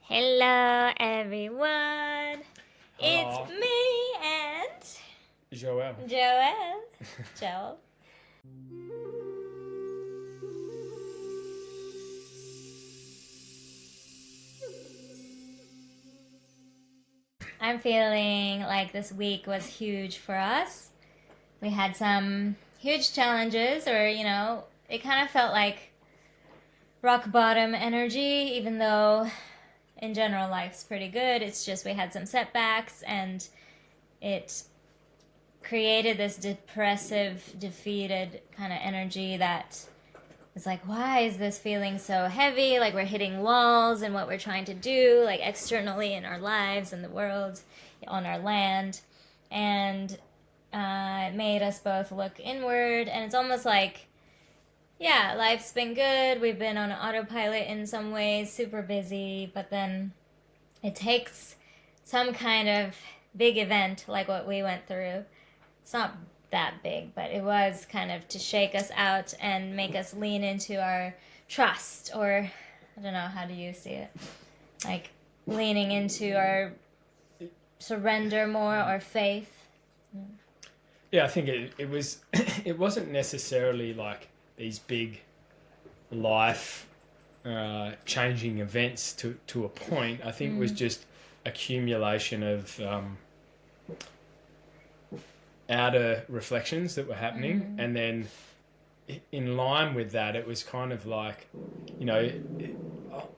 Hello, everyone. It's Hello, me and Joel. Joel. Joel. I'm feeling like this week was huge for us. We had some huge challenges, or, it kind of felt like rock bottom energy, even though in general life's pretty good. It's just we had some setbacks and it created this depressive, defeated kind of energy that is like, why is this feeling so heavy? Like we're hitting walls in what we're trying to do, like externally in our lives, in the world, on our land. And it made us both look inward. And it's almost like, yeah, life's been good. We've been on autopilot in some ways, super busy. But then it takes some kind of big event like what we went through. It's not that big, but it was kind of to shake us out and make us lean into our trust, or I don't know, how do you see it? Like leaning into our surrender more, or faith. Yeah, I think it was. It wasn't necessarily like these big life changing events to a point. I think it was just accumulation of outer reflections that were happening, and then in line with that, it was kind of like, you know,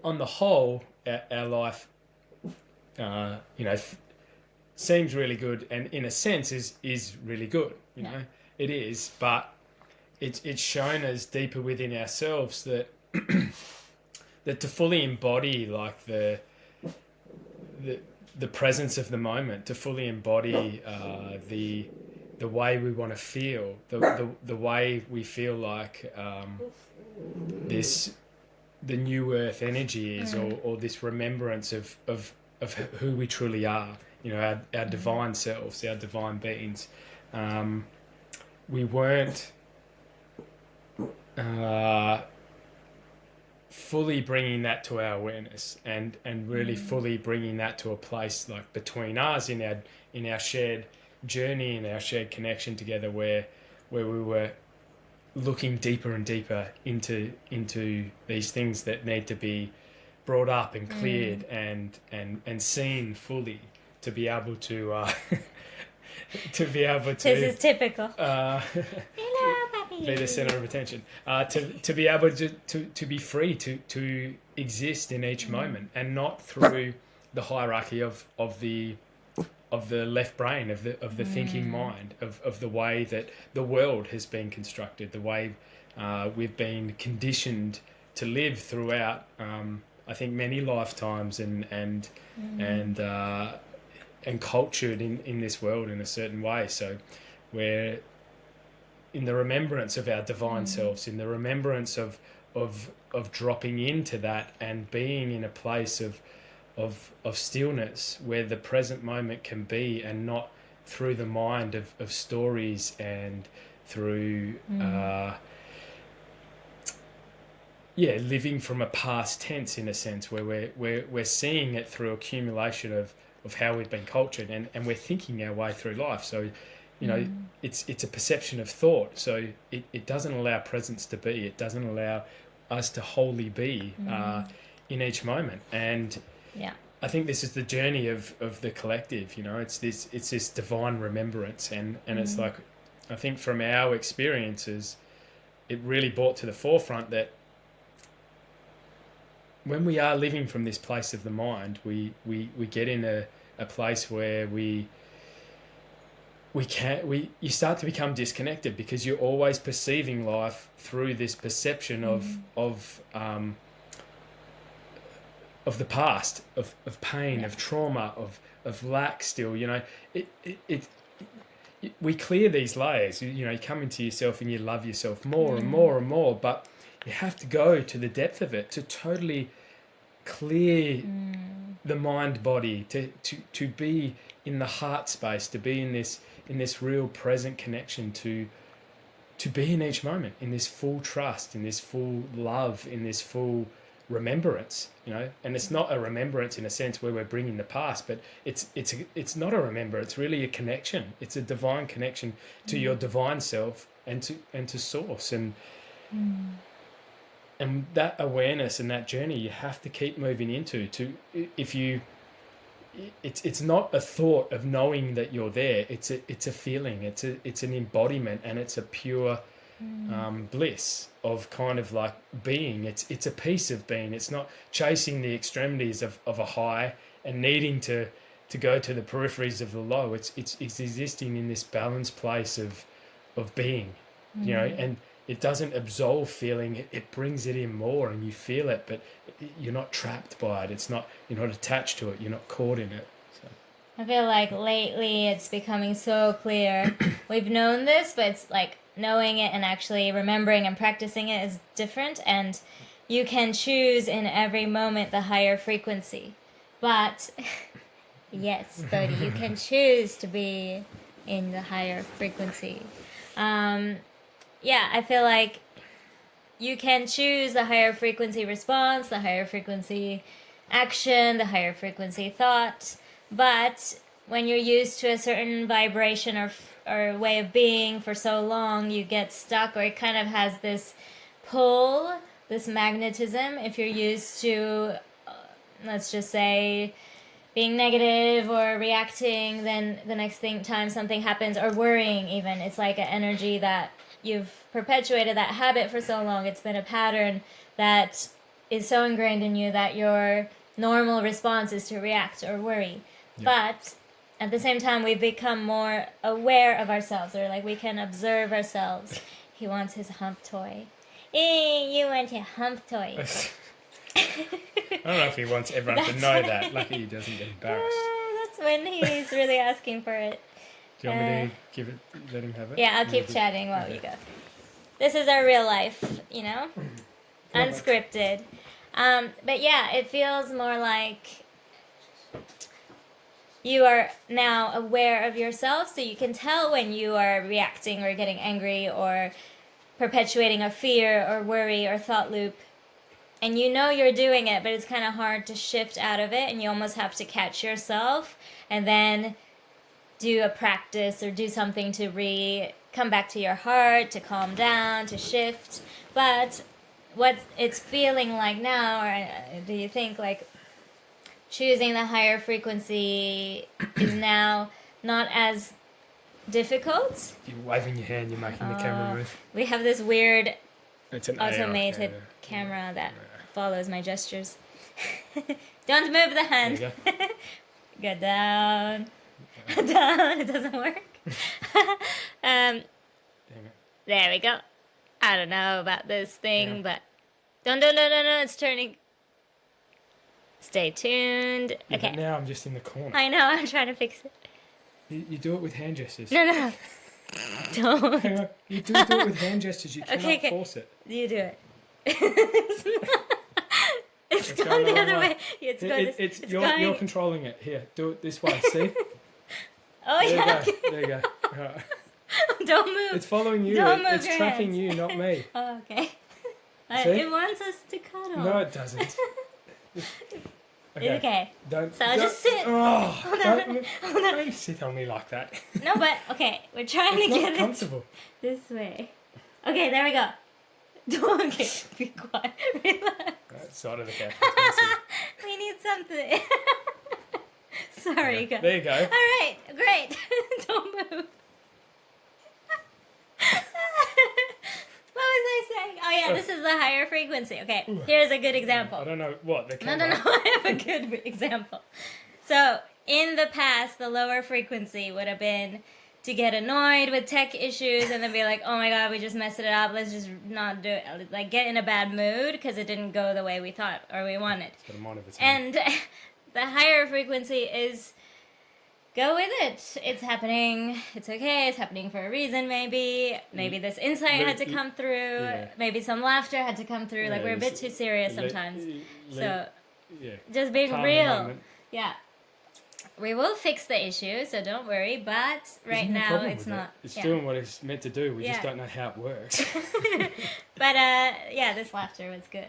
on the whole, our life, you know, seems really good, and in a sense is really good. You know, it is, but it's shown us deeper within ourselves that that to fully embody like the the presence of the moment, to fully embody the way we want to feel, the way we feel like this the new earth energy is, or this remembrance of who we truly are, you know, our divine selves, our divine beings. We weren't uh, fully bringing that to our awareness, and really fully bringing that to a place like between us in our shared journey and our shared connection together, where we were looking deeper and deeper into these things that need to be brought up and cleared and seen fully to be able to to be able This to is typical. Hello, be the center of attention, to be able to be free to exist in each moment, and not through the hierarchy of the left brain, of the thinking mind, of the way that the world has been constructed, the way we've been conditioned to live throughout. I think many lifetimes, and and cultured in this world in a certain way. So we're in the remembrance of our divine selves, in the remembrance of dropping into that and being in a place of stillness where the present moment can be, and not through the mind of stories, and through living from a past tense, in a sense, where we're seeing it through accumulation of how we've been cultured, and we're thinking our way through life. So, you know, it's a perception of thought. So it doesn't allow presence to be. It doesn't allow us to wholly be in each moment. And Yeah. I think this is the journey of the collective. You know, it's this divine remembrance, and it's like, I think from our experiences, it really brought to the forefront that when we are living from this place of the mind, we get in a place where you start to become disconnected, because you're always perceiving life through this perception of the past, of pain, of trauma, of lack. Still, you know, we clear these layers. You know, you come into yourself and you love yourself more and more and more, but you have to go to the depth of it to totally clear the mind body, to be in the heart space, to be in this real present connection, to be in each moment, in this full trust, in this full love, in this full remembrance, and it's not a remembrance in a sense where we're bringing the past, but it's not a remembrance, it's really a connection. It's a divine connection to your divine self and to source, and that awareness and that journey you have to keep moving into. It's not a thought of knowing that you're there. It's a feeling. It's an embodiment, and it's a pure bliss of kind of like being. It's a piece of being. It's not chasing the extremities of a high and needing to go to the peripheries of the low. It's existing in this balanced place of being, and it doesn't absolve feeling. It brings it in more, and you feel it, but you're not trapped by it. You're not attached to it. You're not caught in it. So. I feel like lately it's becoming so clear. We've known this, but it's like knowing it and actually remembering and practicing it is different. And you can choose in every moment the higher frequency. But, yes, Bodhi, you can choose to be in the higher frequency. I feel like you can choose the higher frequency response, the higher frequency action, the higher frequency thought, but when you're used to a certain vibration or way of being for so long, you get stuck, or it kind of has this pull, this magnetism. If you're used to, let's just say, being negative or reacting, then the next time something happens, or worrying even, it's like an energy that you've perpetuated that habit for so long. It's been a pattern that is so ingrained in you that your normal response is to react or worry. Yeah. But at the same time, we've become more aware of ourselves, or like we can observe ourselves. He wants his hump toy. You want your hump toy. I don't know if he wants everyone to know that. Lucky he doesn't get embarrassed. That's when he's really asking for it. Do you want me to let him have it? Yeah, I'll keep chatting while you go. This is our real life, unscripted. But yeah, it feels more like you are now aware of yourself, so you can tell when you are reacting or getting angry or perpetuating a fear or worry or thought loop. And you're doing it, but it's kind of hard to shift out of it, and you almost have to catch yourself and then do a practice or do something to come back to your heart, to calm down, to shift. But what it's feeling like now, or do you think like choosing the higher frequency is now not as difficult? You're waving your hand, you're making the camera move. We have this weird it's an automated camera that follows my gestures. Don't move the hand. There you go. Go down. Down. It doesn't work. There we go. I don't know about this thing, but don't. It's turning. Stay tuned. Yeah, okay. But now I'm just in the corner. I know. I'm trying to fix it. You do it with hand gestures. No. Don't. Hang on. You do it with hand gestures. You cannot force it. You do it. It's gone the other way. You're controlling it. Here, do it this way. See? Oh, yeah. There you go. Right. Don't move. It's following you. Don't move it's your tracking hands. you, not me. Oh, okay. It wants us to cuddle. No, it doesn't. Okay. Don't. So I'll just sit. Don't sit on me like that. No, but okay, we're trying to get comfortable. This way. Okay, there we go. Okay, be quiet. Relax. That side of the couch. We need something. Sorry, go. There you go. All right, great. Don't move. What was I saying? Oh yeah, this is the higher frequency. Okay, here's a good example. I don't know what. No. I have a good example. So in the past, the lower frequency would have been to get annoyed with tech issues and then be like, oh my god, we just messed it up. Let's just not do it. Like get in a bad mood because it didn't go the way we thought or we wanted. It's got a mind of its own. And the higher frequency is go with it. It's happening. It's okay. It's happening for a reason, maybe. Maybe this insight had to come through. Yeah. Maybe some laughter had to come through. Yeah, like, we're a bit too serious sometimes. Just being real. Yeah. We will fix the issue, so don't worry. But right now, it's not. It's doing what it's meant to do. We just don't know how it works. But, this laughter was good.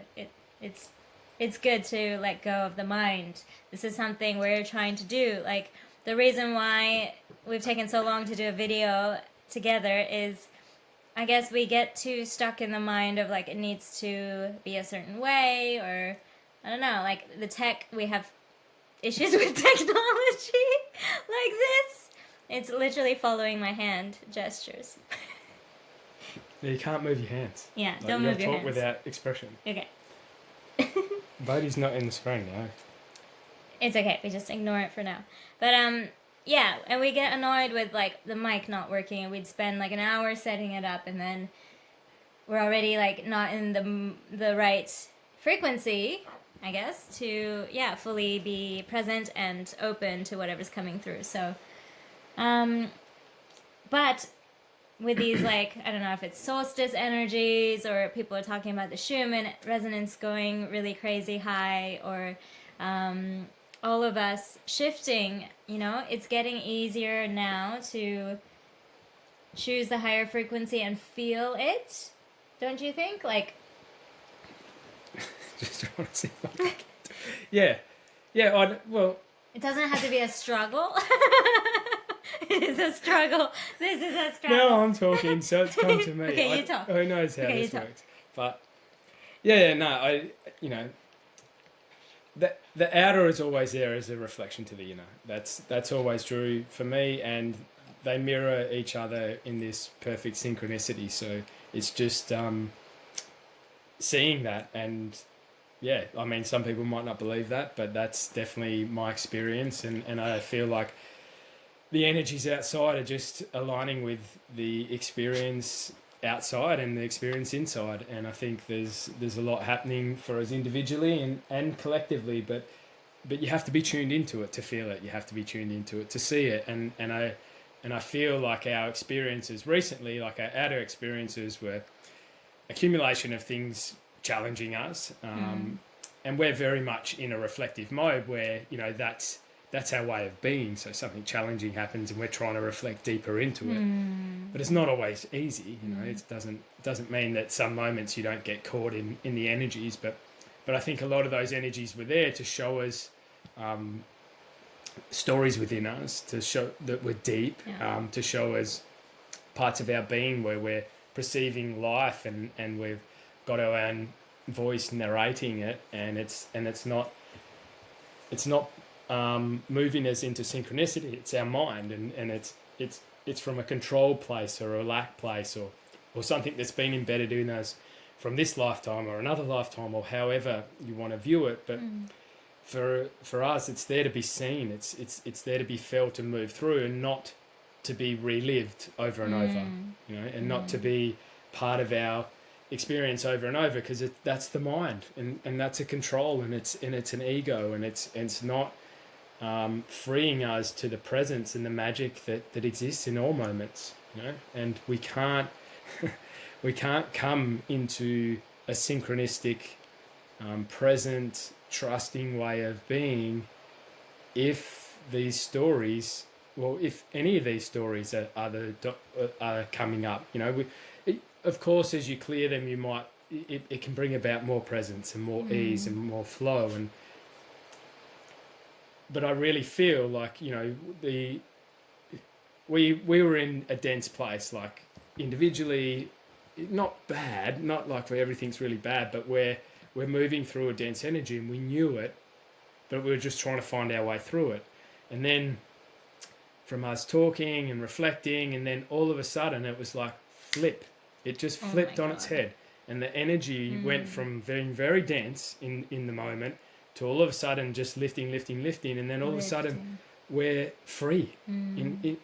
It's it's good to let go of the mind. This is something we're trying to do. Like, the reason why we've taken so long to do a video together is, I guess we get too stuck in the mind of like it needs to be a certain way, or I don't know, like the tech, we have issues with technology like this. It's literally following my hand gestures. You can't move your hands. Yeah, Like, don't you move gotta your talk hands. without expression. Okay. Bodhi's not in the screen now. It's okay. We just ignore it for now. But yeah, and we get annoyed with like the mic not working, and we'd spend like an hour setting it up, and then we're already like not in the right frequency, I guess, to fully be present and open to whatever's coming through. So, but with these, like, I don't know if it's solstice energies, or people are talking about the Schumann resonance going really crazy high, or all of us shifting, it's getting easier now to choose the higher frequency and feel it. Don't you think? Like, Just want to see if I can get yeah. Yeah, well... It doesn't have to be a struggle. It is a struggle. This is a struggle. Now I'm talking, so it's come to me. Okay, you talk. Who knows how Okay, this you talk. works? But, the outer is always there as a reflection to the inner. That's always true for me, and they mirror each other in this perfect synchronicity. So it's just seeing that, and I mean, some people might not believe that, but that's definitely my experience, and I feel like the energies outside are just aligning with the experience outside and the experience inside, and I think there's a lot happening for us individually and collectively, but you have to be tuned into it to feel it. You have to be tuned into it to see it, and I feel like our experiences recently, like our outer experiences, were accumulation of things challenging us, and we're very much in a reflective mode where that's our way of being. So something challenging happens and we're trying to reflect deeper into it, but it's not always easy. It doesn't mean that some moments you don't get caught in the energies, but I think a lot of those energies were there to show us stories within us, to show that we're deep, to show us parts of our being where we're perceiving life and we've got our own voice narrating it, and it's not moving us into synchronicity. It's our mind, and it's from a control place or a lack place or something that's been embedded in us from this lifetime or another lifetime, or however you want to view it. But for us, it's there to be seen. It's there to be felt and moved through, and not to be relived over and over, and not to be part of our experience over and over, because that's the mind, and that's a control, and it's an ego, and it's not freeing us to the presence and the magic that exists in all moments, and we can't come into a synchronistic, present, trusting way of being if these stories, if any of these stories are coming up. Of course, as you clear them, it can bring about more presence and more ease and more flow, but I really feel like we were in a dense place, like individually, not bad, not like where everything's really bad, but we're moving through a dense energy, and we knew it, but we were just trying to find our way through it. And then from us talking and reflecting, and then all of a sudden it was like flip. It just flipped on its head, and the energy went from being very dense in the moment to all of a sudden just lifting, and then all of a sudden we're free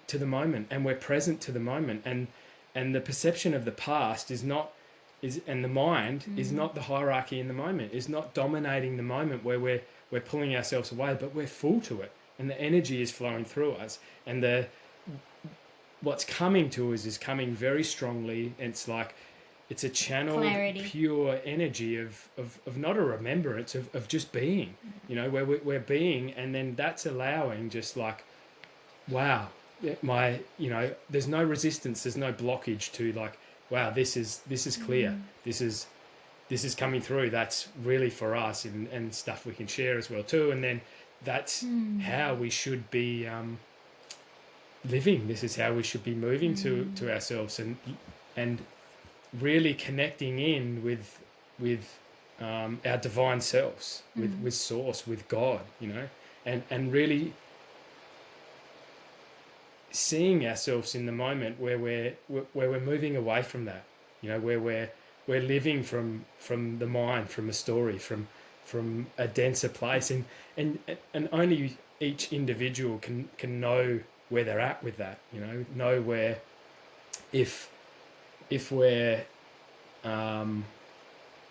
to the moment, and we're present to the moment, and the perception of the past and the mind is not the hierarchy in the moment, is not dominating the moment where we're pulling ourselves away, but we're full to it, and the energy is flowing through us, and what's coming to us is coming very strongly. It's like it's a channel, clarity, pure energy of not a remembrance, of just being, where we're being, and then that's allowing just like, wow, there's no resistance, there's no blockage to like, wow, this is clear, this is this is coming through. That's really for us, and stuff we can share as well too. And then that's how we should be living. This is how we should be moving to ourselves, and really connecting in with our divine selves, with Source, with God, you know, and really seeing ourselves in the moment where we're moving away from that, you know, where we're living from the mind, from a story, from a denser place, and only each individual can know where they're at with that, you know where if we're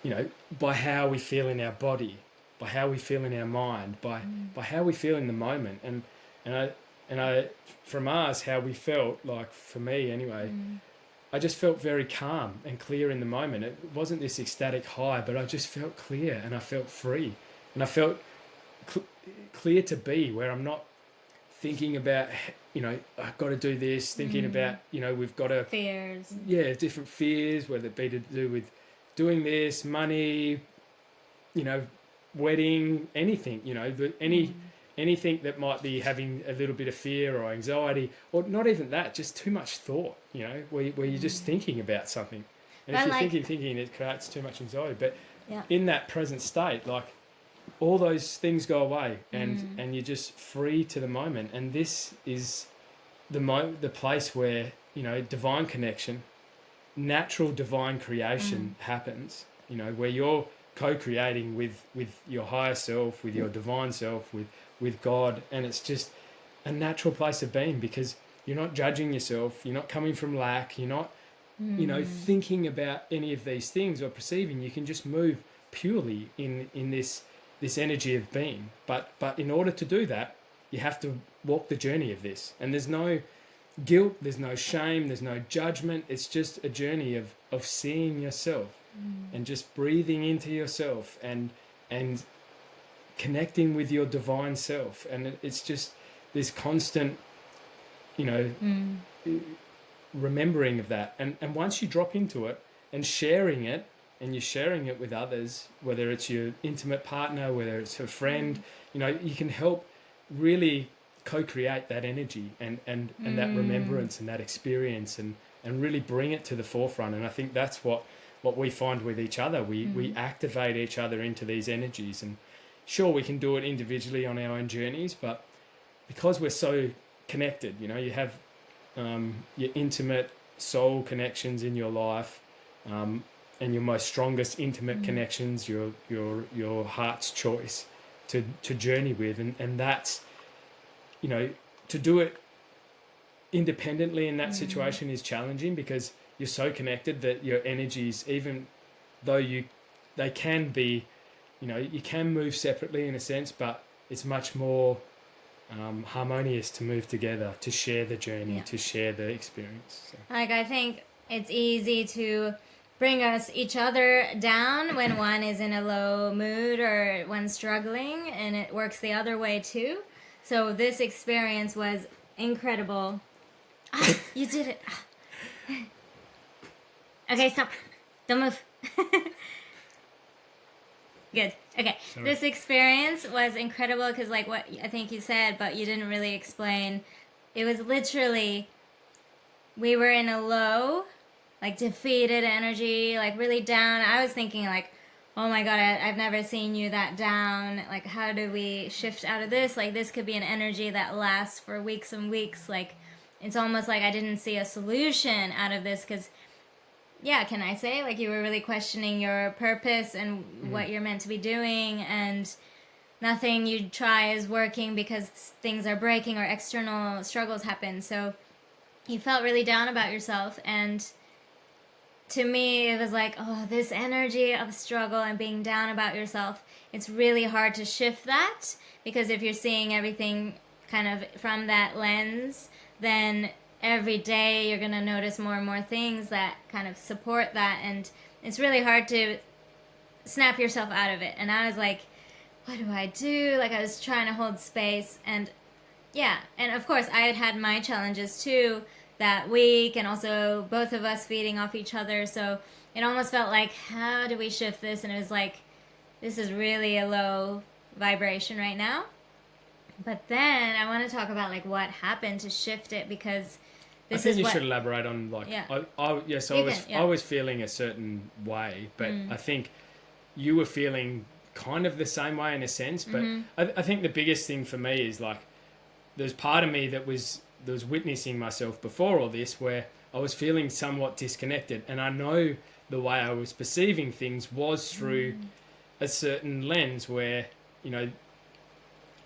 you know, by how we feel in our body, by how we feel in our mind, by how we feel in the moment, and I from us, how we felt, like for me anyway, I just felt very calm and clear in the moment. It wasn't this ecstatic high, but I just felt clear and I felt free, and I felt clear to be, where I'm not thinking about, you know, I've got to do this, thinking about, you know, we've got to fears, different fears, whether it be to do with doing this, money, you know, wedding, anything, you know, anything that might be having a little bit of fear or anxiety, or not even that, just too much thought, you know, where you're just thinking about something. And if you're thinking, it creates too much anxiety. But in that present state, like, all those things go away, and you're just free to the moment. And this is the place where, you know, divine connection, natural divine creation happens, you know, where you're co-creating with your higher self, with your divine self, with God. And it's just a natural place of being, because you're not judging yourself, you're not coming from lack, you're not you know, thinking about any of these things or perceiving. You can just move purely in this energy of being. But in order to do that, you have to walk the journey of this. And there's no guilt, there's no shame, there's no judgment. It's just a journey of seeing yourself and just breathing into yourself and connecting with your divine self. And it's just this constant, you know, remembering of that. And once you drop into it and sharing it, and you're sharing it with others, whether it's your intimate partner, whether it's a friend, you know, you can help really co-create that energy and that remembrance and that experience and really bring it to the forefront. And I think that's what we find with each other. We activate each other into these energies. And sure, we can do it individually on our own journeys, but because we're so connected, you know, you have your intimate soul connections in your life, and your most strongest intimate connections, your heart's choice to journey with, and that's, you know, to do it independently in that situation is challenging, because you're so connected that your energies, even though they can be, you know, you can move separately in a sense, but it's much more harmonious to move together, to share the journey, to share the experience. So. Like, I think it's easy to bring us each other down when one is in a low mood or one's struggling, and it works the other way too. So this experience was incredible. You did it. Okay, stop. Don't move. Good. Okay. Sorry. This experience was incredible because, like what I think you said, but you didn't really explain. It was literally, we were in a low, like defeated energy, like really down. I was thinking like, oh my God, I've never seen you that down. Like, how do we shift out of this? Like, this could be an energy that lasts for weeks and weeks. Like, it's almost like I didn't see a solution out of this because, yeah, can I say, like, you were really questioning your purpose and what you're meant to be doing, and nothing you try is working because things are breaking or external struggles happen. So you felt really down about yourself, and to me, it was like, oh, this energy of struggle and being down about yourself, it's really hard to shift that, because if you're seeing everything kind of from that lens, then every day you're going to notice more and more things that kind of support that, and it's really hard to snap yourself out of it. And I was like, what do I do? Like, I was trying to hold space, and yeah, and of course I had my challenges too that week, and also both of us feeding off each other. So it almost felt like, how do we shift this? And it was like, this is really a low vibration right now. But then I want to talk about like what happened to shift it, because I think you should elaborate on like I was feeling a certain way, but I think you were feeling kind of the same way in a sense. But I think the biggest thing for me is like there's part of me that was witnessing myself before all this, where I was feeling somewhat disconnected, and I know the way I was perceiving things was through a certain lens where, you know,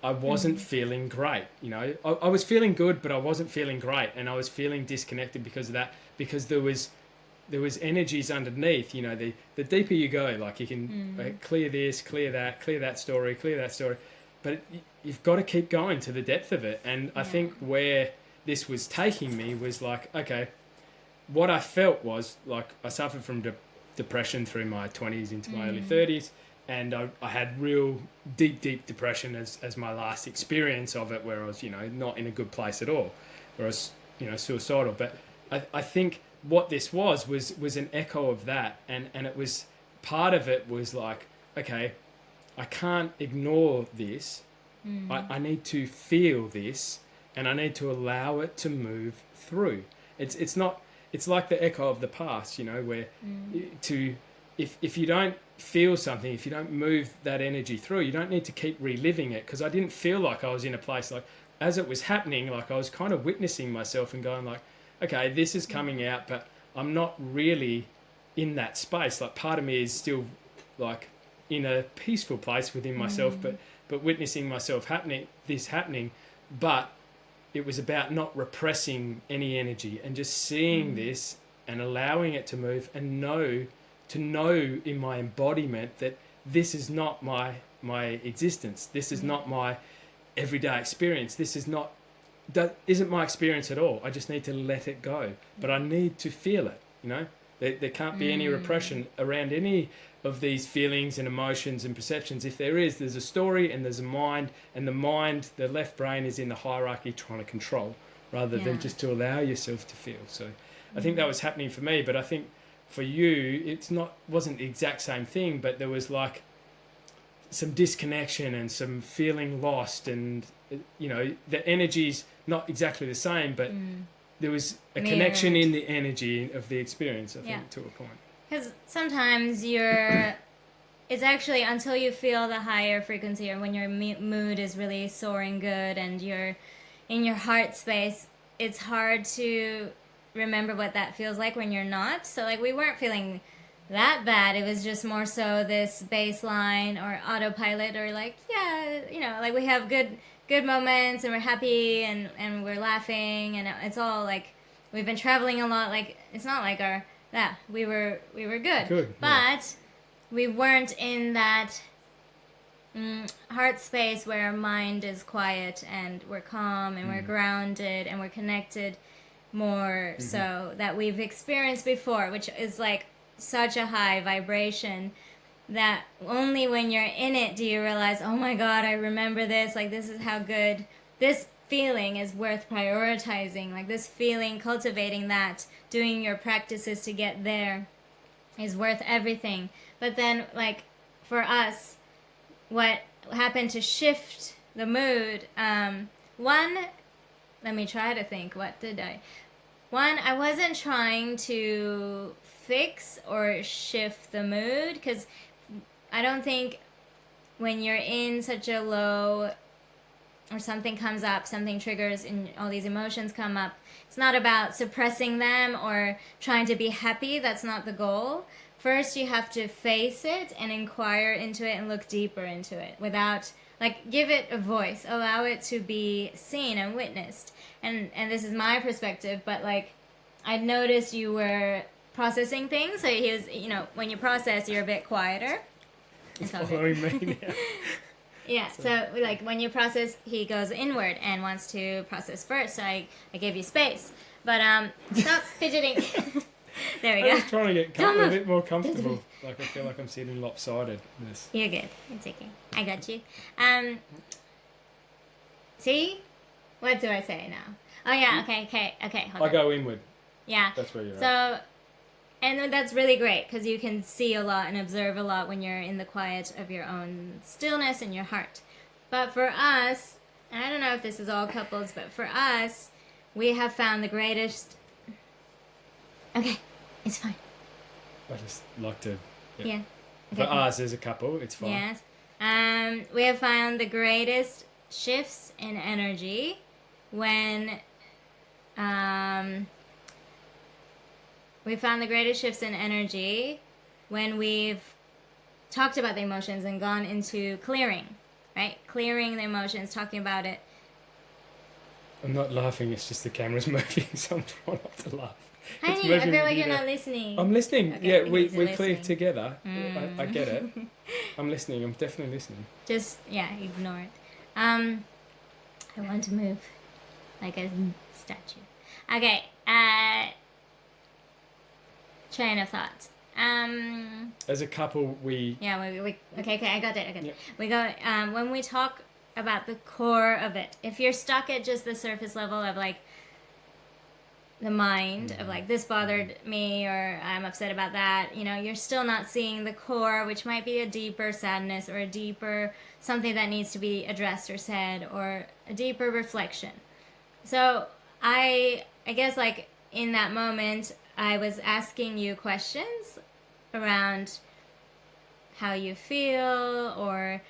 I wasn't feeling great. You know, I was feeling good, but I wasn't feeling great, and I was feeling disconnected because of that. Because there was energies underneath. You know, the deeper you go, like you can like, clear this, clear that story, but you've got to keep going to the depth of it. And I think where this was taking me was like, okay, what I felt was like I suffered from depression through my 20s into my early 30s. And I had real deep depression as my last experience of it, where I was, you know, not in a good place at all, where I was, you know, suicidal. But I think what this was an echo of that. And it was, part of it was like, okay, I can't ignore this. I need to feel this, and I need to allow it to move through. It's like the echo of the past, you know, where if you don't feel something, if you don't move that energy through, you don't need to keep reliving it. Because I didn't feel like I was in a place, like as it was happening, like I was kind of witnessing myself and going like, okay, this is coming out, but I'm not really in that space. Like part of me is still like in a peaceful place within myself, but witnessing myself happening, but it was about not repressing any energy and just seeing this and allowing it to move, and to know in my embodiment that this is not my existence. This is not my everyday experience. That isn't my experience at all. I just need to let it go. But I need to feel it, you know? There can't be any repression around any of these feelings and emotions and perceptions. If there is, there's a story and there's a mind, and the left brain is in the hierarchy trying to control rather than just to allow yourself to feel. So I think that was happening for me, but I think for you, wasn't the exact same thing, but there was like some disconnection and some feeling lost, and you know the energy's not exactly the same, but there was a connection in the energy of the experience. I think to a point. Because sometimes it's actually until you feel the higher frequency, or when your mood is really soaring good and you're in your heart space, it's hard to remember what that feels like when you're not. So like we weren't feeling that bad. It was just more so this baseline or autopilot, or like, you know, like we have good moments and we're happy and we're laughing, and it's all like we've been traveling a lot. Like it's not like we were good, but we weren't in that heart space where our mind is quiet and we're calm and we're grounded and we're connected more, so that we've experienced before, which is like such a high vibration that only when you're in it do you realize, oh my god, I remember this, like this is how good this feeling is, worth prioritizing. Like this feeling, cultivating that, doing your practices to get there is worth everything. But then like for us, what happened to shift the mood, let me try to think. I wasn't trying to fix or shift the mood, because I don't think when you're in such a low, or something comes up, something triggers and all these emotions come up, it's not about suppressing them or trying to be happy. That's not the goal. First, you have to face it and inquire into it and look deeper into it without, like, give it a voice, allow it to be seen and witnessed. And this is my perspective, but like I noticed you were processing things. So he was, you know, when you process, you're a bit quieter. It's following me now. Yeah, so like when you process, he goes inward and wants to process first. So I gave you space, but stop fidgeting. There we go. I was trying to get a bit more comfortable. Like I feel like I'm sitting lopsided. You're good. It's okay. I got you. See? What do I say now? Oh yeah. Okay. Hold on. I go inward. Yeah. That's where you're at. So And that's really great because you can see a lot and observe a lot when you're in the quiet of your own stillness in your heart. But for us, and I don't know if this is all couples, but for us, we have found the greatest. Okay, it's fine. I just like to. Yeah. For us as a couple, it's fine. Yes. We have found the greatest shifts in energy when. We found the greatest shifts in energy when we've talked about the emotions and gone into clearing, right? Clearing the emotions, talking about it. I'm not laughing, it's just the camera's moving, so I'm trying not to laugh. Honey, I feel like you're not listening. I'm listening. Okay, yeah, we clear listening. together. I get it. I'm listening. I'm definitely listening. Just, ignore it. I want to move like a statue. Okay, train of thought. As a couple, we okay, I got it. Yep. We go when we talk about the core of it. If you're stuck at just the surface level of like the mind of like this bothered me or I'm upset about that, you're still not seeing the core, which might be a deeper sadness or a deeper something that needs to be addressed or said or a deeper reflection. So I guess like in that moment I was asking you questions around how you feel, or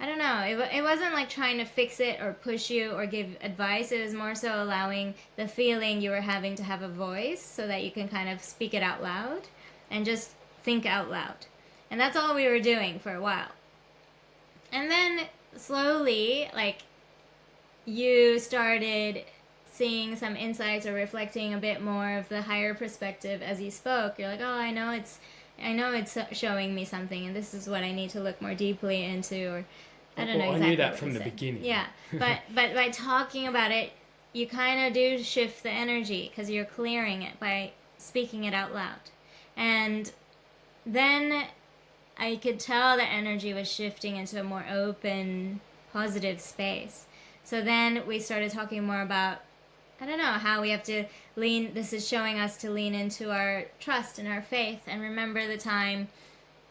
I don't know. It wasn't like trying to fix it or push you or give advice. It was more so allowing the feeling you were having to have a voice so that you can kind of speak it out loud and just think out loud. And that's all we were doing for a while. And then slowly, like, you started seeing some insights or reflecting a bit more of the higher perspective as you spoke. You're like, oh, I know it's showing me something, and this is what I need to look more deeply into, or I don't know exactly. I knew that from the beginning. Yeah, but by talking about it, you kind of do shift the energy because you're clearing it by speaking it out loud. And then I could tell the energy was shifting into a more open, positive space. So then we started talking more about, I don't know, how we have to this is showing us to lean into our trust and our faith and remember the time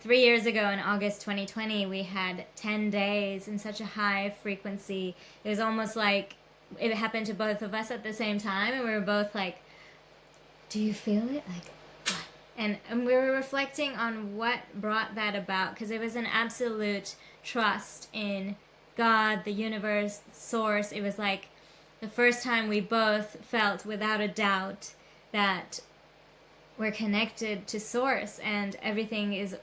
3 years ago in August 2020, we had 10 days in such a high frequency. It was almost like it happened to both of us at the same time, and we were both like, do you feel it? Like, what? And we were reflecting on what brought that about, because it was an absolute trust in God, the universe, source. It was like the first time we both felt without a doubt that we're connected to source and everything is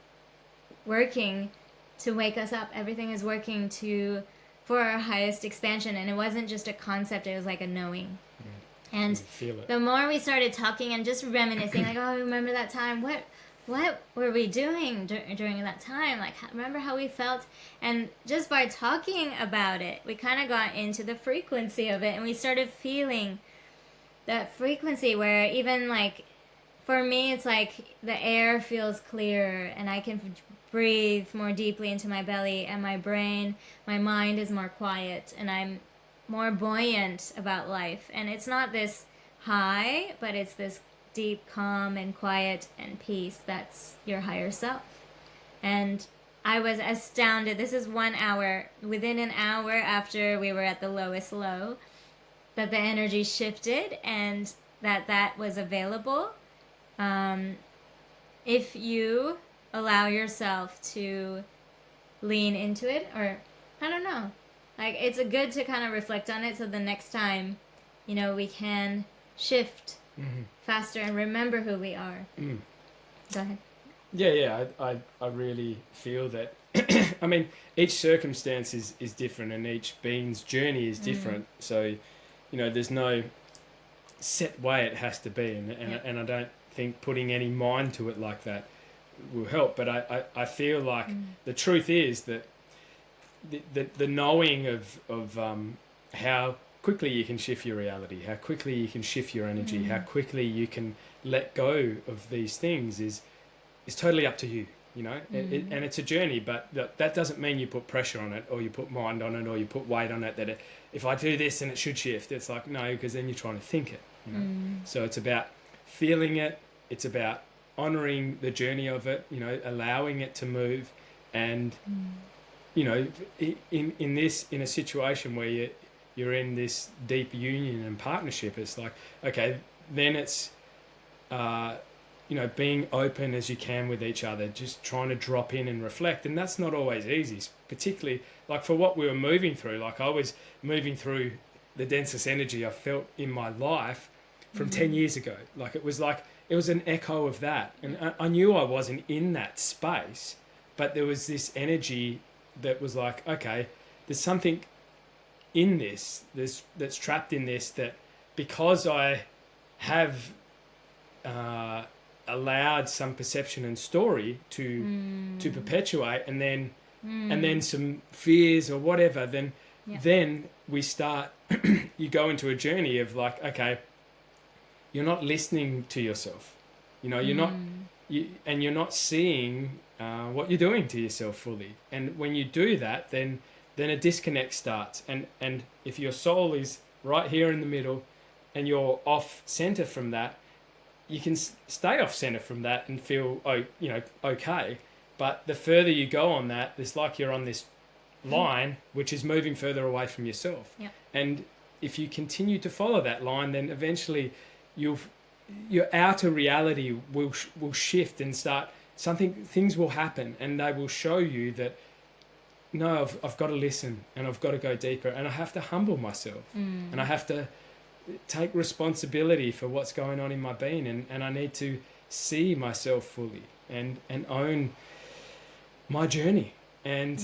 working to wake us up. Everything is working for our highest expansion. And it wasn't just a concept, it was like a knowing. And the more we started talking and just reminiscing, like, oh, remember that time? What were we doing during that time? Like, remember how we felt? And just by talking about it, we kind of got into the frequency of it, and we started feeling that frequency where even like, for me, it's like the air feels clearer and I can breathe more deeply into my belly, and my brain, my mind is more quiet, and I'm more buoyant about life. And it's not this high, but it's this deep calm and quiet and peace. That's your higher self. And I was astounded. This is 1 hour, within an hour after we were at the lowest low, that the energy shifted and that was available. If you allow yourself to lean into it, or I don't know, like, it's good to kind of reflect on it so the next time, we can shift faster and remember who we are. Go ahead. Yeah, I really feel that. I mean, each circumstance is different, and each being's journey is different. So, there's no set way it has to be, and I don't think putting any mind to it like that will help. But I feel like the truth is that the knowing of how quickly you can shift your reality, how quickly you can shift your energy, how quickly you can let go of these things is totally up to you, and it's a journey, but that doesn't mean you put pressure on it, or you put mind on it, or you put weight on it, if I do this then it should shift. It's like, no, because then you're trying to think it, So it's about feeling it, it's about honoring the journey of it, allowing it to move, and you know, in a situation where you're in this deep union and partnership, it's like, okay, then it's being open as you can with each other, just trying to drop in and reflect, and that's not always easy, particularly like for what we were moving through. Like I was moving through the densest energy I felt in my life from 10 years ago. Like it was an echo of that, and I knew I wasn't in that space, but there was this energy that was like, okay, there's something in this that's trapped in this, that because I have allowed some perception and story to perpetuate, and then some fears or whatever, then we start you go into a journey of like, okay, you're not listening to yourself, you're not you're not seeing what you're doing to yourself fully. And when you do that, then a disconnect starts, and if your soul is right here in the middle and you're off center from that, you can stay off center from that and feel okay. But the further you go on that, it's like you're on this line which is moving further away from yourself. Yeah. And if you continue to follow that line, then eventually your outer reality will shift and start things will happen, and they will show you that no, I've got to listen, and I've got to go deeper, and I have to humble myself, and I have to take responsibility for what's going on in my being, and I need to see myself fully and own my journey. And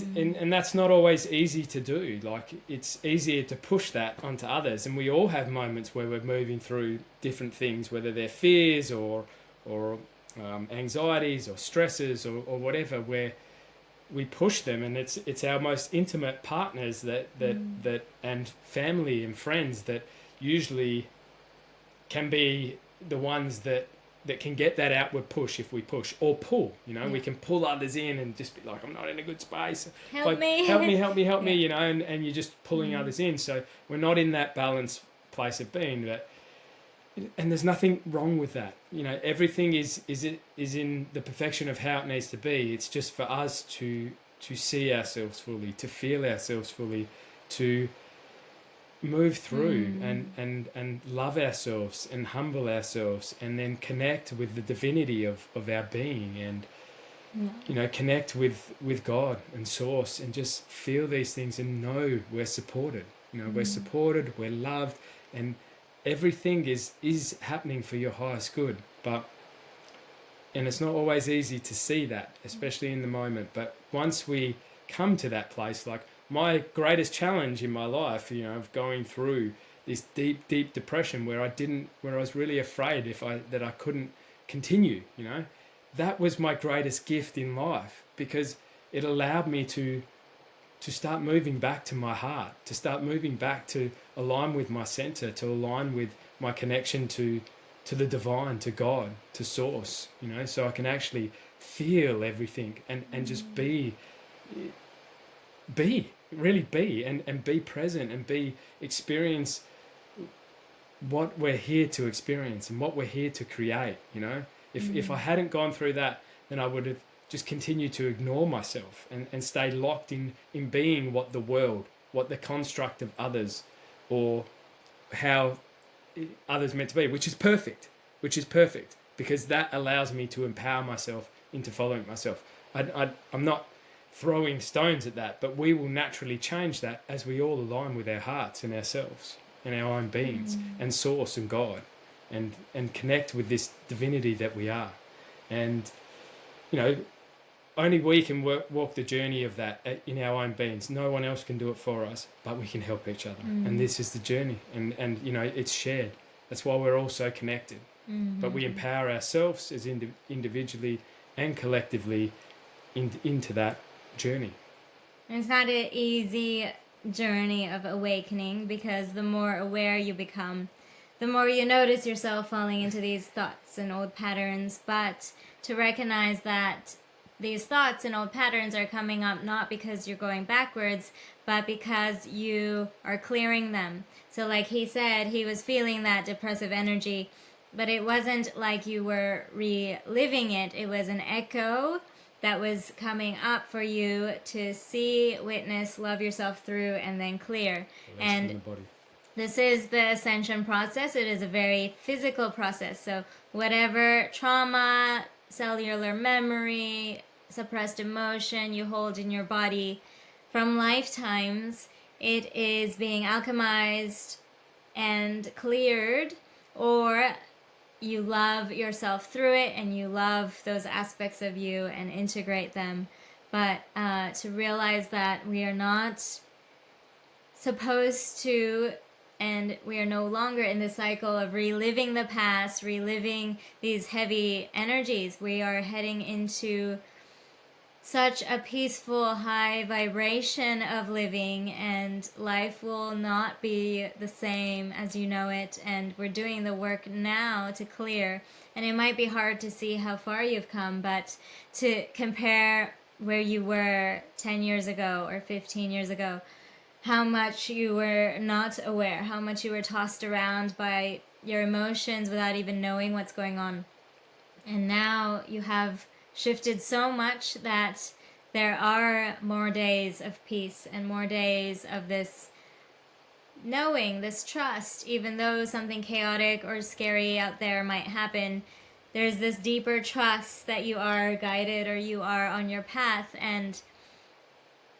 that's not always easy to do. Like, it's easier to push that onto others, and we all have moments where we're moving through different things, whether they're fears or anxieties or stresses or whatever, where we push them, and it's our most intimate partners that and family and friends that usually can be the ones that can get that outward push if we push or pull. We can pull others in and just be like, I'm not in a good space. Help me, and you're just pulling others in. So we're not in that balanced place of being. And there's nothing wrong with that. Everything is in the perfection of how it needs to be. It's just for us to see ourselves fully, to feel ourselves fully, to move through and love ourselves and humble ourselves, and then connect with the divinity of our being, and connect with God and Source, and just feel these things and know we're supported. We're supported, we're loved, and everything is happening for your highest good. And it's not always easy to see that, especially in the moment. But once we come to that place, like my greatest challenge in my life, of going through this deep depression where I was really afraid that I couldn't continue, that was my greatest gift in life, because it allowed me to start moving back to my heart, to start moving back to align with my center, to align with my connection to the divine, to God, to Source, so I can actually feel everything and just really be and be present and experience what we're here to experience and what we're here to create. If I hadn't gone through that, then I would have just continued to ignore myself and stay locked in being what the construct of others, or how others meant to be, which is perfect, because that allows me to empower myself into following myself. I'm not throwing stones at that, but we will naturally change that as we all align with our hearts and ourselves and our own beings and Source and God, and connect with this divinity that we are. And only we can walk the journey of that in our own beings. No one else can do it for us, but we can help each other. And this is the journey, and it's shared. That's why we're all so connected. But we empower ourselves as individually and collectively into that journey. It's not an easy journey of awakening, because the more aware you become, the more you notice yourself falling into these thoughts and old patterns. But to recognize that these thoughts and old patterns are coming up not because you're going backwards, but because you are clearing them. So like he said, he was feeling that depressive energy, but it wasn't like you were reliving it. It was an echo that was coming up for you to see, witness, love yourself through, and then clear. Release from And the body. this is the ascension process. It is a very physical process. So whatever trauma, cellular memory, suppressed emotion you hold in your body from lifetimes, it is being alchemized and cleared, or you love yourself through it and you love those aspects of you and integrate them. But to realize that we are not supposed to, and we are no longer in the cycle of reliving the past, reliving these heavy energies. We are heading into such a peaceful, high vibration of living, and life will not be the same as you know it. And we're doing the work now to clear. And it might be hard to see how far you've come, but to compare where you were 10 years ago or 15 years ago, how much you were not aware, how much you were tossed around by your emotions without even knowing what's going on. And now you have shifted so much that there are more days of peace and more days of this knowing, this trust. Even though something chaotic or scary out there might happen, there's this deeper trust that you are guided or you are on your path. And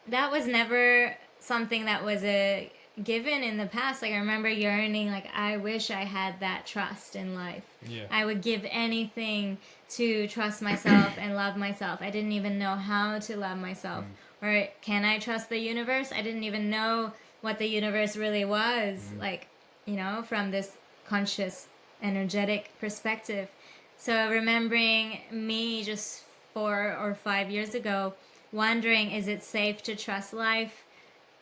that was never something that was a given in the past. Like, I remember yearning, like, I wish I had that trust in life. Yeah. I would give anything to trust myself and love myself. I didn't even know how to love myself. Or can I trust the universe? I didn't even know what the universe really was, like, you know, from this conscious, energetic perspective. So remembering me just 4 or 5 years ago, wondering, is it safe to trust life?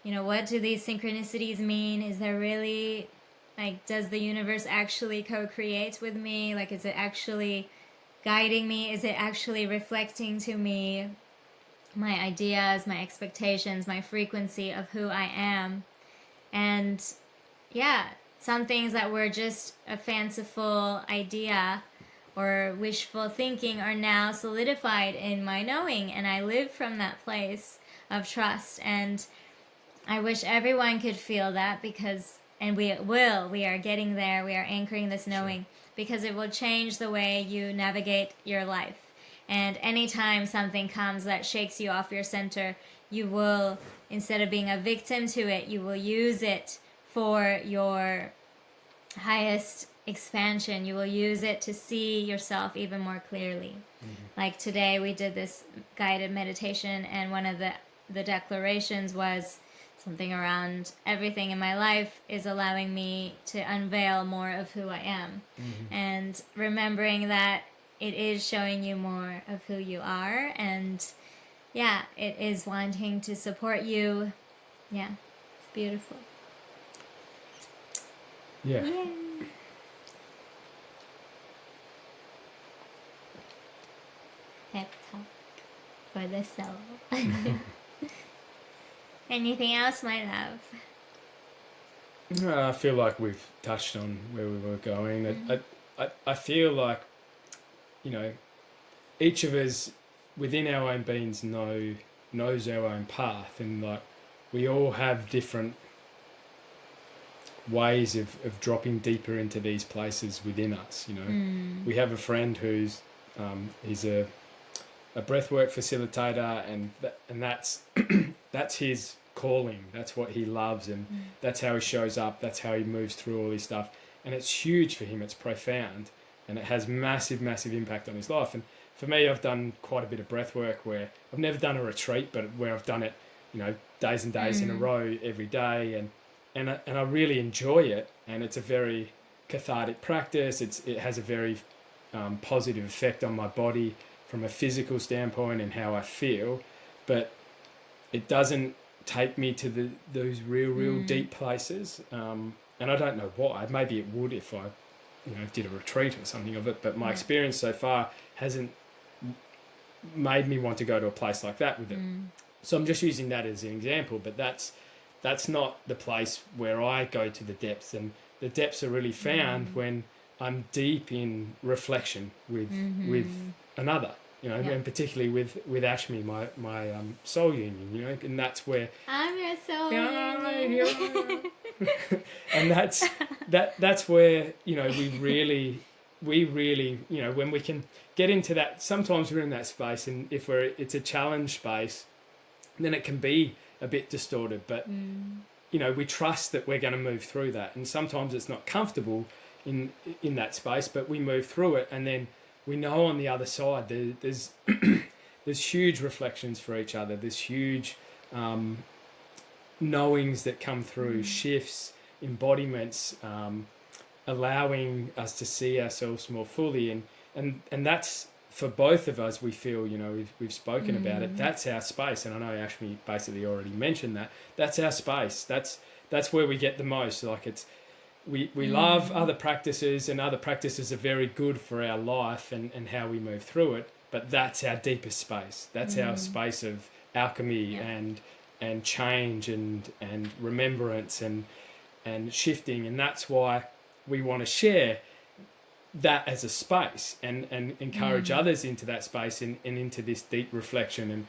You know, what do these synchronicities mean? Is there really, like, does the universe actually co-create with me? Like, is it actually guiding me? Is it actually reflecting to me my ideas, my expectations, my frequency of who I am? And yeah, some things that were just a fanciful idea or wishful thinking are now solidified in my knowing, and I live from that place of trust. And I wish everyone could feel that, because, and we are getting there, we are anchoring this knowing, because it will change the way you navigate your life. And anytime something comes that shakes you off your center, you will, instead of being a victim to it, you will use it for your highest expansion. You will use it to see yourself even more clearly. Like today we did this guided meditation, and one of the declarations was something around everything in my life is allowing me to unveil more of who I am. And remembering that it is showing you more of who you are, and yeah, it is wanting to support you. Yeah, it's beautiful. Yeah. Yay. Pep talk for the soul. Anything else, my love? I feel like we've touched on where we were going. I feel like, you know, each of us within our own beings knows our own path, and like we all have different ways of dropping deeper into these places within us. You know, we have a friend who's he's a breathwork facilitator, and that's that's his calling. That's what he loves, and that's how he shows up. That's how he moves through all his stuff, and it's huge for him. It's profound, and it has massive impact on his life. And for me, I've done quite a bit of breath work where I've never done a retreat, but where I've done it, you know, days and days in a row every day, and I really enjoy it. And it's a very cathartic practice. It has a very positive effect on my body from a physical standpoint and how I feel, but it doesn't take me to those real deep places. And I don't know why. Maybe it would if I, you know, did a retreat or something of it, but my experience so far hasn't made me want to go to a place like that with it. So I'm just using that as an example, but that's not the place where I go to the depths. And the depths are really found when I'm deep in reflection with another, Yeah. and particularly with Ashmi, my soul union, and that's where I'm your soul Yeah, union. and that's where we really when we can get into that. Sometimes we're in that space, and if it's a challenge space, then it can be a bit distorted, but we trust that we're going to move through that, and sometimes it's not comfortable in that space, but we move through it, and then we know on the other side there's there's huge reflections for each other. There's huge knowings that come through, shifts, embodiments, allowing us to see ourselves more fully, and that's for both of us. We feel, we've spoken about it. That's our space, and I know Ashmi basically already mentioned that. That's our space. That's where we get the most. Like we love other practices, and other practices are very good for our life and how we move through it. But that's our deepest space. That's our space of alchemy and change and remembrance and shifting, and that's why we want to share that as a space and encourage others into that space and into this deep reflection. And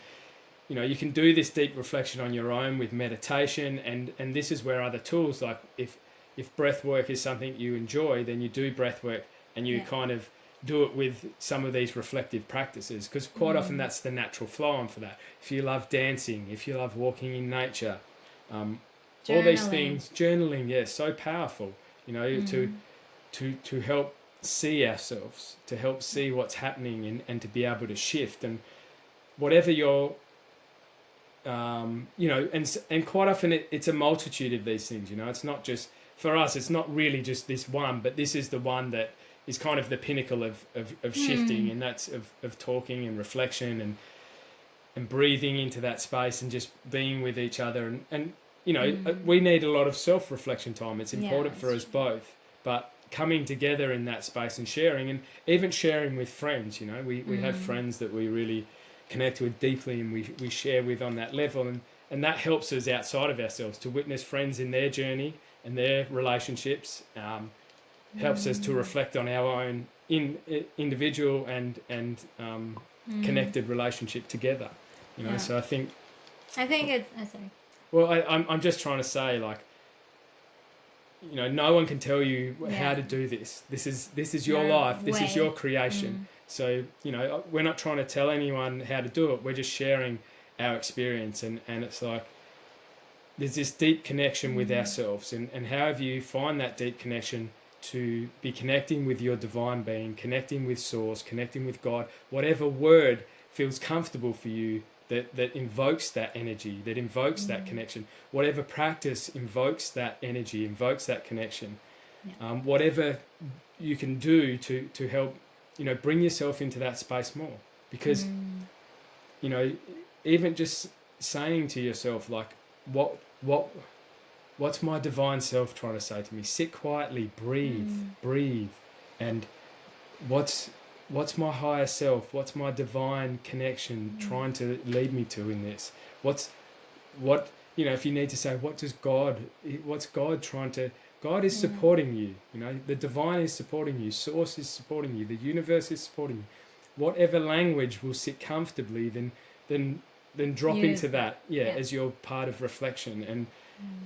you can do this deep reflection on your own with meditation, and this is where other tools, like if breath work is something you enjoy, then you do breath work and you kind of do it with some of these reflective practices, because quite often that's the natural flow on for that. If you love dancing, if you love walking in nature, all these things, journaling, so powerful, to help see ourselves, to help see what's happening and to be able to shift. And whatever your and quite often it's a multitude of these things. It's not just, for us, it's not really just this one, but this is the one that is kind of the pinnacle of shifting, and that's of talking and reflection and breathing into that space and just being with each other. And we need a lot of self-reflection time. It's important for us both, but coming together in that space and sharing, and even sharing with friends, we have friends that we really connect with deeply and we share with on that level, and that helps us outside of ourselves to witness friends in their journey and their relationships. Helps us to reflect on our own individual and connected relationship together. So I think it's sorry. Well, I'm just trying to say, like, no one can tell you how to do this. This is your life. This is your creation. So we're not trying to tell anyone how to do it. We're just sharing our experience, and it's like there's this deep connection with ourselves, and however you find that deep connection, to be connecting with your divine being, connecting with source, connecting with God, whatever word feels comfortable for you that invokes that energy, that invokes that connection, whatever practice invokes that energy, invokes that connection, whatever you can do to help, bring yourself into that space more. Because, even just saying to yourself, like, what's my divine self trying to say to me? Sit quietly, breathe. And what's my higher self? What's my divine connection trying to lead me to in this? If you need to say, what's God trying to, God is supporting you, the divine is supporting you, source is supporting you, the universe is supporting you. Whatever language will sit comfortably, then drop into that, as your part of reflection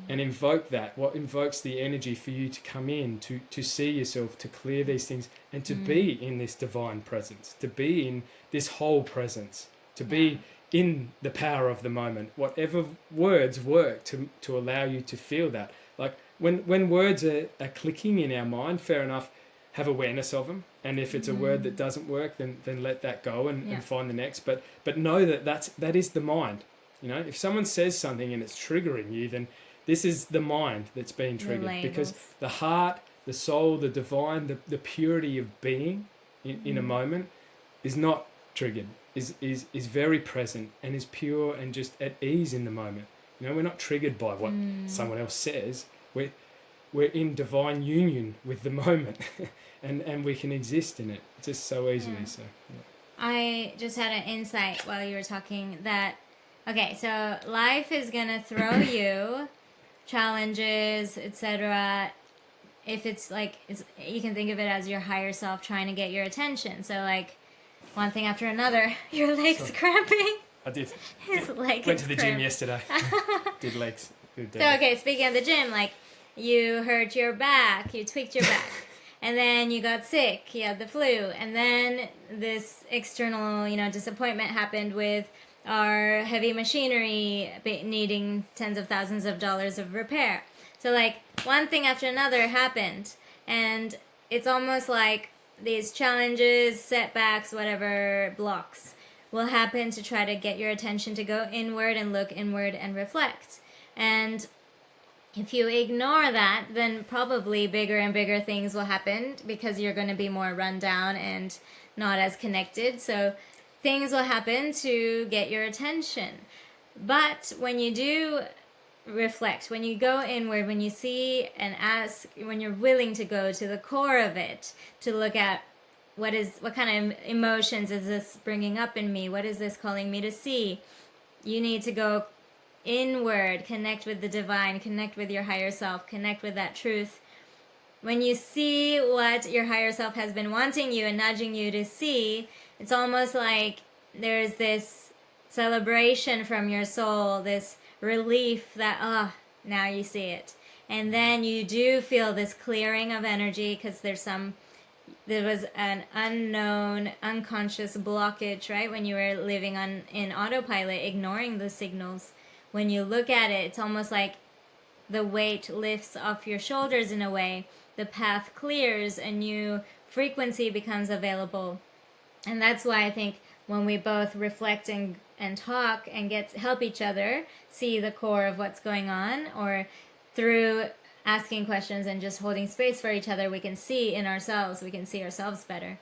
and invoke that. What invokes the energy for you to come in, to see yourself, to clear these things, and to be in this divine presence, to be in this whole presence, to be in the power of the moment. Whatever words work to allow you to feel that. Like when words are clicking in our mind, fair enough, have awareness of them. And if it's a word that doesn't work, then let that go and find the next. But know that is the mind. If someone says something and it's triggering you, then this is the mind that's being triggered, because the heart, the soul, the divine, the purity of being in a moment is not triggered, is very present and is pure and just at ease in the moment. We're not triggered by what someone else says. We're in divine union with the moment and we can exist in it just so easily. So I just had an insight while you were talking that, okay, so life is going to throw you challenges, etc., if it's like, you can think of it as your higher self trying to get your attention. So like one thing after another, your legs cramping. I did. His leg Went is to the gym cramping. yesterday. Did legs. So okay, speaking of the gym, like you hurt your back, you tweaked your back, and then you got sick, you had the flu, and then this external, disappointment happened with our heavy machinery needing tens of thousands of dollars of repair. So like one thing after another happened, and it's almost like these challenges, setbacks, whatever, blocks will happen to try to get your attention to go inward and look inward and reflect. And if you ignore that, then probably bigger and bigger things will happen because you're going to be more run down and not as connected. So things will happen to get your attention. But when you do reflect, when you go inward, when you see and ask, when you're willing to go to the core of it, to look at what kind of emotions is this bringing up in me? What is this calling me to see? You need to go inward, connect with the divine, connect with your higher self, connect with that truth. When you see what your higher self has been wanting you and nudging you to see, it's almost like there's this celebration from your soul, this relief that, now you see it. And then you do feel this clearing of energy because there was an unknown, unconscious blockage, right? When you were living in autopilot, ignoring the signals. When you look at it, it's almost like the weight lifts off your shoulders in a way. The path clears, a new frequency becomes available. And that's why I think when we both reflect and talk and help each other see the core of what's going on, or through asking questions and just holding space for each other, we can see ourselves better.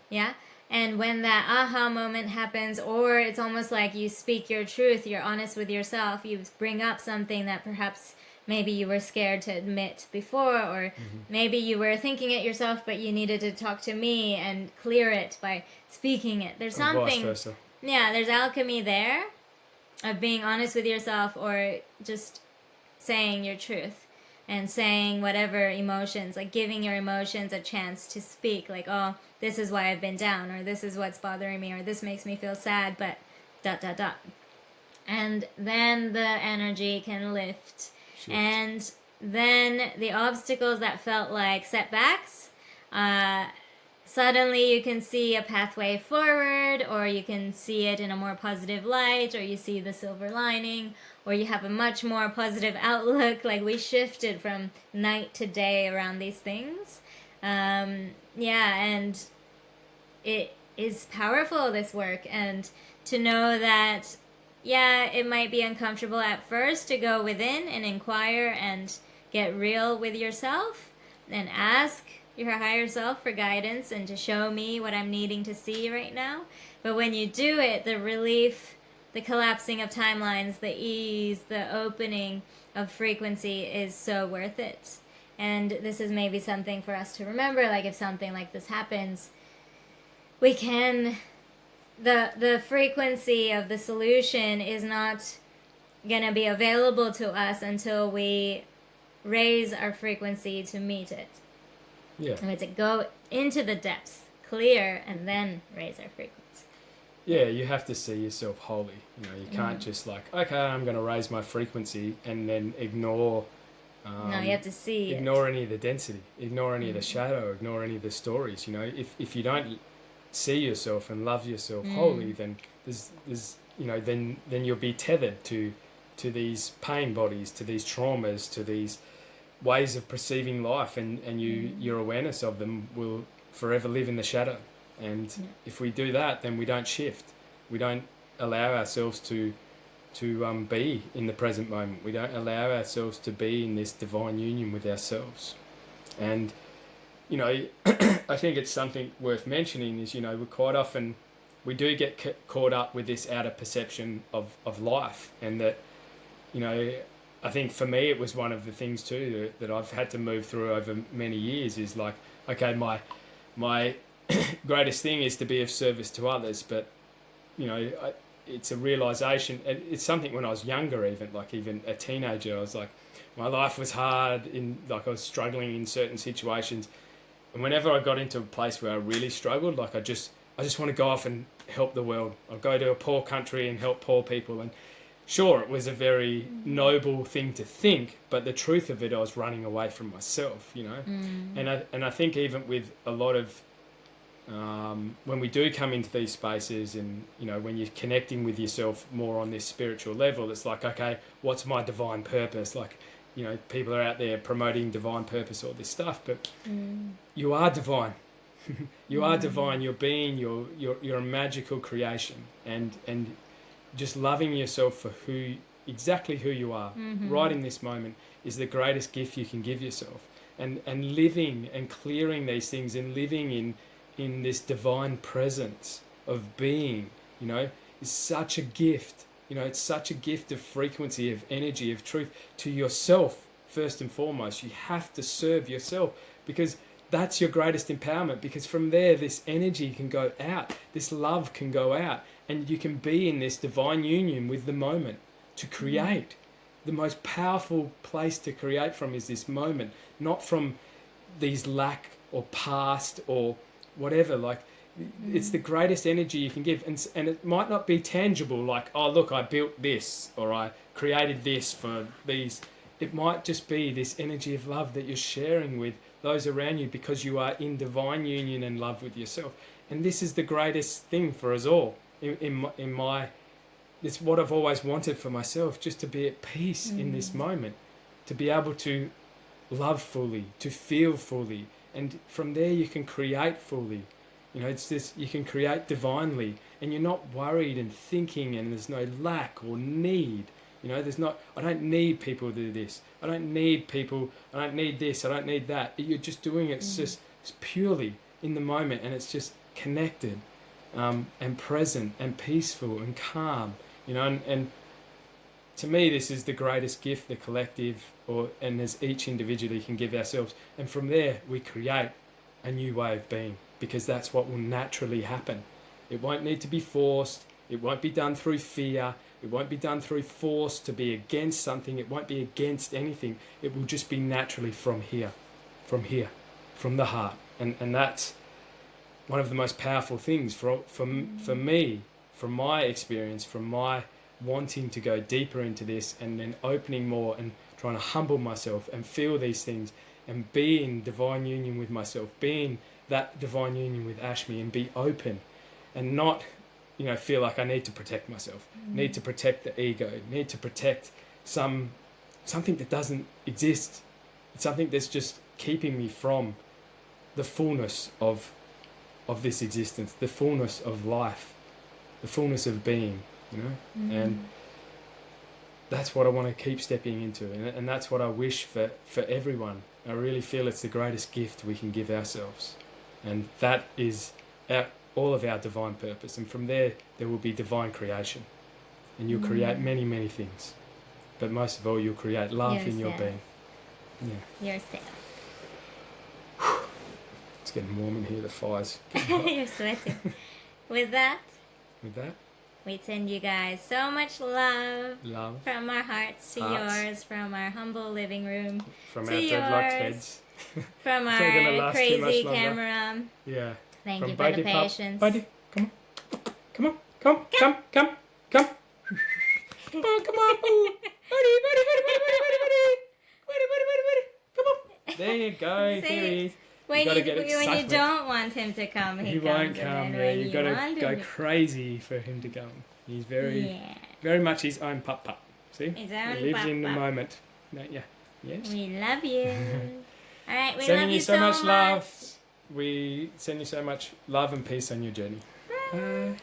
Yeah? And when that aha moment happens, or it's almost like you speak your truth, you're honest with yourself, you bring up something that perhaps maybe you were scared to admit before, or maybe you were thinking it yourself, but you needed to talk to me and clear it by speaking it. There's something, vice versa. Yeah, there's alchemy there of being honest with yourself, or just saying your truth. And saying whatever emotions, like giving your emotions a chance to speak, like, oh, this is why I've been down, or this is what's bothering me, or this makes me feel sad, but ... And then the energy can lift. Shift. And then the obstacles that felt like setbacks, suddenly you can see a pathway forward, or you can see it in a more positive light, or you see the silver lining, or you have a much more positive outlook. Like we shifted from night to day around these things. And it is powerful, this work. And to know that, it might be uncomfortable at first to go within and inquire and get real with yourself and ask your higher self for guidance and to show me what I'm needing to see right now. But when you do it, the relief, the collapsing of timelines, the ease, the opening of frequency is so worth it. And this is maybe something for us to remember, like if something like this happens, we can, the frequency of the solution is not going to be available to us until we raise our frequency to meet it. Yeah. And to go into the depths, clear, and then raise our frequency. Yeah, you have to see yourself wholly. You can't just like, okay, I'm going to raise my frequency and then ignore. No, you have to see. Ignore any of the density, ignore any of the shadow, ignore any of the stories. If you don't see yourself and love yourself wholly, then there's then you'll be tethered to these pain bodies, to these traumas, to these ways of perceiving life, and your awareness of them will forever live in the shadow. And if we do that, then we don't shift. We don't allow ourselves to be in the present moment. We don't allow ourselves to be in this divine union with ourselves. And, I think it's something worth mentioning is, we quite often, we do get caught up with this outer perception of life. And that, I think for me it was one of the things too that I've had to move through over many years is like, okay, my greatest thing is to be of service to others, but it's a realization. It's something when I was younger, even a teenager, I was like, My life was hard, I was struggling in certain situations. And whenever I got into a place where I really struggled, I just want to go off and help the world. I'll go to a poor country and help poor people. And sure, it was a very noble thing to think, but the truth of it, I was running away from myself, And I think even with a lot of when we do come into these spaces, and when you're connecting with yourself more on this spiritual level, it's like, okay, what's my divine purpose? Like, people are out there promoting divine purpose, all this stuff, but you are divine. You are divine. You're being. You're a magical creation, and just loving yourself for exactly who you are right in this moment is the greatest gift you can give yourself. And living and clearing these things and living in this divine presence of being, is such a gift. It's such a gift of frequency, of energy, of truth to yourself first and foremost. You have to serve yourself, because that's your greatest empowerment, because from there this energy can go out, this love can go out, and you can be in this divine union with the moment to create. The most powerful place to create from is this moment, not from these lack or past or whatever. Like, it's the greatest energy you can give, and it might not be tangible, like, oh look, I built this or I created this for these. It might just be this energy of love that you're sharing with those around you, because you are in divine union and love with yourself. And this is the greatest thing for us all. It's what I've always wanted for myself, just to be at peace in this moment, to be able to love fully, to feel fully, and from there you can create fully. It's this, you can create divinely, and you're not worried and thinking, and there's no lack or need. I don't need people to do this. I don't need this. I don't need that. You're just doing it. It's purely in the moment, and it's just connected, and present and peaceful and calm. And to me, this is the greatest gift the collective, and as each individually can give ourselves. And from there, we create a new way of being, because that's what will naturally happen. It won't need to be forced. It won't be done through fear. It won't be done through force to be against something. It won't be against anything. It will just be naturally from here, from the heart. And that's one of the most powerful things for me, from my experience, from my wanting to go deeper into this, and then opening more and trying to humble myself and feel these things and be in divine union with myself, be in that divine union with Ashmi, and be open and not feel like I need to protect myself, need to protect the ego, need to protect something that doesn't exist. It's something that's just keeping me from the fullness of this existence, the fullness of life, the fullness of being, and that's what I want to keep stepping into, and that's what I wish for everyone. I really feel it's the greatest gift we can give ourselves, and that is all of our divine purpose. And from there will be divine creation, and you'll create many, many things, but most of all you'll create love in your being. Yourself. It's getting warm in here, the fire's You're sweating. With that, we send you guys so much love from our hearts to Hearts. yours, from our humble living room from to our dreadlocked yours, heads. from It's not gonna our last too crazy much longer. camera. Yeah. Thank From you for the Buddy Pup. patience. Buddy, come on. Come on. Come on. Come on. Come on. There you go. See? Here he is. When gotta you, get when you excitement. don't want him to come, he He comes. won't and come. then Yeah, when you've you got to want go him crazy for him to come. He's very, Yeah. very much his own pup. See? His own He lives in the pup. moment. Don't you? Yes. We love you. All right, we Sending love you you so much love. much. We send you so much love and peace on your journey. Bye. Bye.